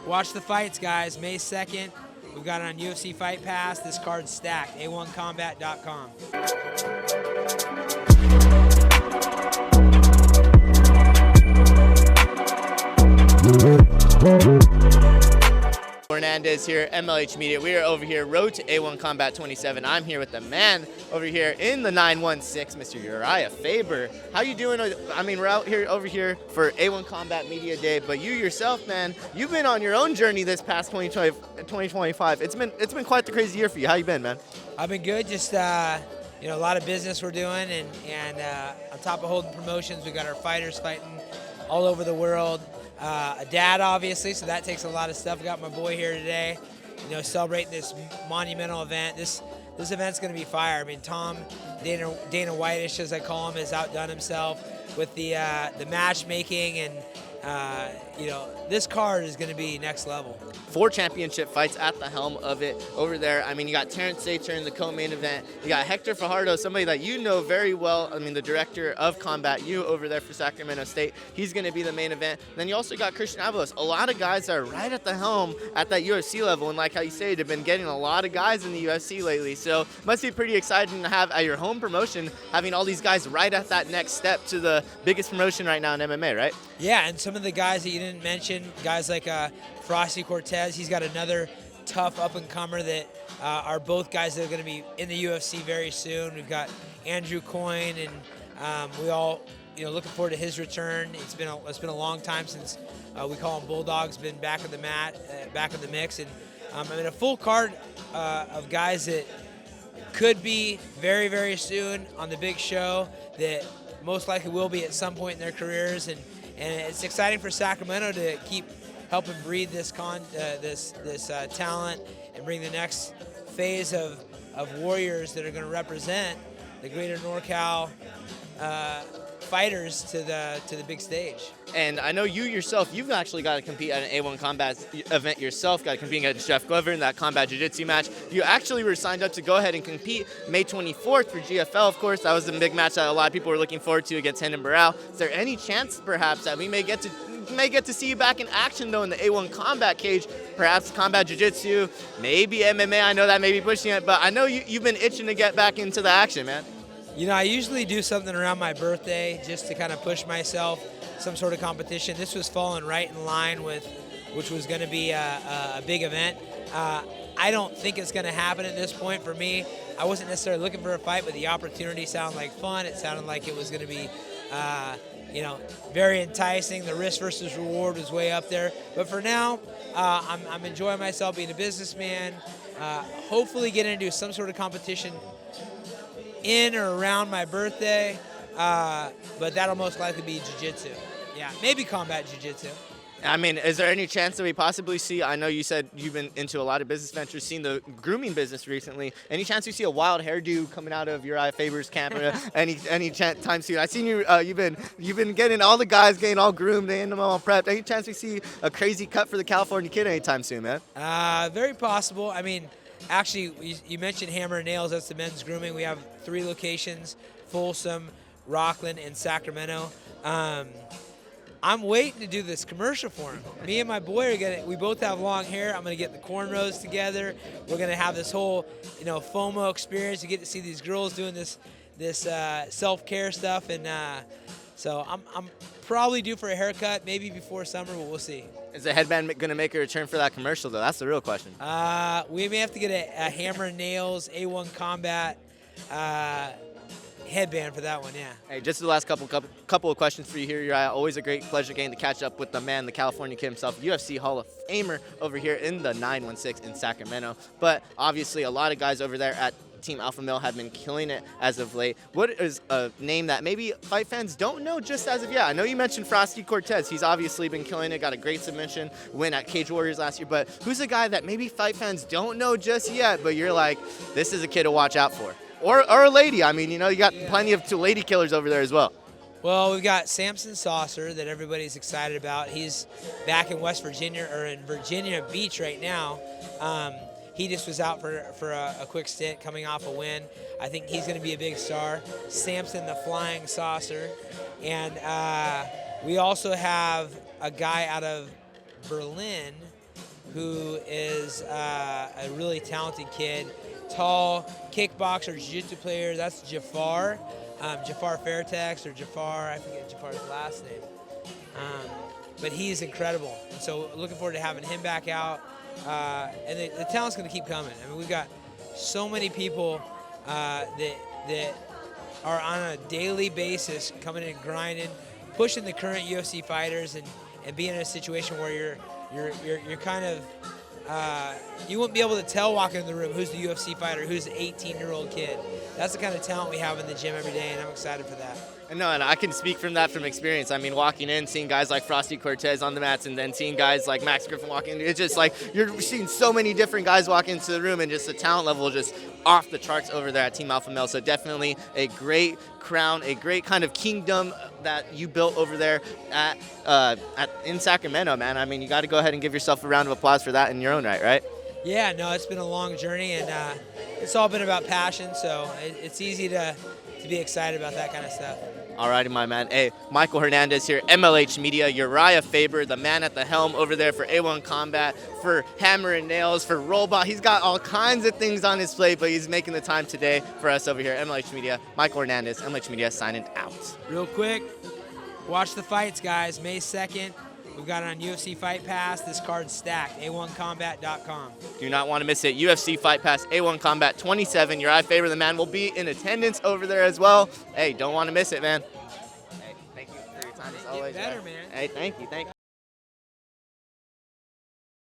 Watch the fights, guys. May 2nd. We've got it on UFC Fight Pass. This card's stacked. A1combat.com. Hernandez here, MLH Media. We are over here, road to A1 Combat 27. I'm here with the man over here in the 916, Mr. Urijah Faber. How you doing? I mean, we're out here over here for A1 Combat Media Day, but you yourself, man, you've been on your own journey this past 2025. It's been quite the crazy year for you. How you been, man? I've been good. Just a lot of business we're doing, and on top of holding promotions, we got our fighters fighting all over the world. A dad, obviously, so that takes a lot of stuff. I got my boy here today, celebrating this monumental event. This event's going to be fire. I mean, Tom, Dana White-ish, as I call him, has outdone himself with the matchmaking, and this card is going to be next level. 4 championship fights at the helm of it over there. I mean, you got Terrence Sater in the co-main event. You got Hector Fajardo, somebody that you know very well. I mean, the director of Combat U over there for Sacramento State. He's going to be the main event. Then you also got Christian Avalos. A lot of guys that are right at the helm at that UFC level. And like how you say, they've been getting a lot of guys in the UFC lately. So must be pretty exciting to have at your home promotion, having all these guys right at that next step to the biggest promotion right now in MMA, right? Yeah, and some of the guys that you didn't mention, guys like Frosty Cortez, he's got another tough up-and-comer that are both guys that are going to be in the UFC very soon. We've got Andrew Coyne, and we all looking forward to his return. It's been a long time since we call him Bulldog's been back in the mat, back in the mix, and a full card of guys that could be very, very soon on the big show that most likely will be at some point in their careers, and it's exciting for Sacramento to keep helping breed this talent and bring the next phase of warriors that are going to represent the greater NorCal fighters to the big stage. And I know you yourself, you've actually got to compete at an A1 Combat event yourself, got to compete against Jeff Glover in that Combat Jiu-Jitsu match. You actually were signed up to go ahead and compete May 24th for GFL, of course. That was the big match that a lot of people were looking forward to against Hendon Barral. Is there any chance, perhaps, that we may get to see you back in action, though, in the A1 Combat cage? Perhaps Combat Jiu-Jitsu, maybe MMA. I know that may be pushing it, but I know you've been itching to get back into the action, man. I usually do something around my birthday just to kind of push myself, some sort of competition. This was falling right in line with which was going to be a big event. I don't think it's going to happen at this point for me. I wasn't necessarily looking for a fight, but the opportunity sounded like fun. It sounded like it was going to be very enticing. The risk versus reward was way up there. But for now, I'm enjoying myself being a businessman, hopefully getting into some sort of competition in or around my birthday, but that'll most likely be jiu-jitsu. Yeah, maybe combat jiu-jitsu. I mean, is there any chance that we possibly see, I know you said you've been into a lot of business ventures, seen the grooming business recently. Any chance we see a wild hairdo coming out of Urijah Faber's camp any time soon? I've seen you, you've been getting all the guys getting all groomed, getting them all prepped. Any chance we see a crazy cut for the California Kid anytime soon, man? Very possible. I mean, actually, you mentioned Hammer and Nails. That's the men's grooming. We have 3 locations: Folsom, Rockland, and Sacramento. I'm waiting to do this commercial for him. Me and my boy we both have long hair. I'm gonna get the cornrows together. We're gonna have this whole, FOMO experience. You get to see these girls doing this self-care stuff, and so I'm probably due for a haircut, maybe before summer, but we'll see. Is the headband gonna make a return for that commercial, though? That's the real question. We may have to get a Hammer and Nails A1 Combat headband for that one, yeah. Hey, just the last couple of questions for you here, Urijah. Always a great pleasure getting to catch up with the man, the California Kid himself, UFC Hall of Famer over here in the 916 in Sacramento. But obviously, a lot of guys over there at Team Alpha Male have been killing it as of late. What is a name that maybe fight fans don't know just as of yet? I know you mentioned Frosty Cortez. He's obviously been killing it, got a great submission win at Cage Warriors last year. But who's a guy that maybe fight fans don't know just yet, but you're like, this is a kid to watch out for? Or a lady. I mean, you got plenty of 2 lady killers over there as well. Well, we've got Samson Saucer that everybody's excited about. He's back in West Virginia, or in Virginia Beach right now. He just was out for a quick stint, coming off a win. I think he's going to be a big star. Samson the Flying Saucer. And we also have a guy out of Berlin who is a really talented kid, tall kickboxer, jiu-jitsu player. That's Jafar, Jafar Fairtex or Jafar. I forget Jafar's last name. But he's incredible. And so looking forward to having him back out. And the talent's going to keep coming. I mean, we've got so many people that are on a daily basis coming in and grinding, pushing the current UFC fighters, and being in a situation where you're kind of you wouldn't be able to tell walking in the room who's the UFC fighter, who's the 18-year-old kid. That's the kind of talent we have in the gym every day, and I'm excited for that. And no, and I can speak from that from experience. I mean, walking in, seeing guys like Frosty Cortez on the mats, and then seeing guys like Max Griffin walking in, it's just like you're seeing so many different guys walk into the room, and just the talent level just off the charts over there at Team Alpha Male. So definitely a great crown, a great kind of kingdom that you built over there in Sacramento, man. I mean, you got to go ahead and give yourself a round of applause for that in your own right, right? Yeah, no, it's been a long journey, and it's all been about passion, so it's easy to be excited about that kind of stuff. All righty, my man. Hey, Michael Hernandez here, MLH Media, Urijah Faber, the man at the helm over there for A1 Combat, for Hammer and Nails, for Rollbot. He's got all kinds of things on his plate, but he's making the time today for us over here, MLH Media. Michael Hernandez, MLH Media, signing out. Real quick, watch the fights, guys. May 2nd. We've got it on UFC Fight Pass. This card's stacked. A1combat.com. Do not want to miss it. UFC Fight Pass, A1 Combat 27. Urijah Faber, the man, will be in attendance over there as well. Hey, don't want to miss it, man. Hey, thank you for your time as always. Get better, man. Hey, thank you.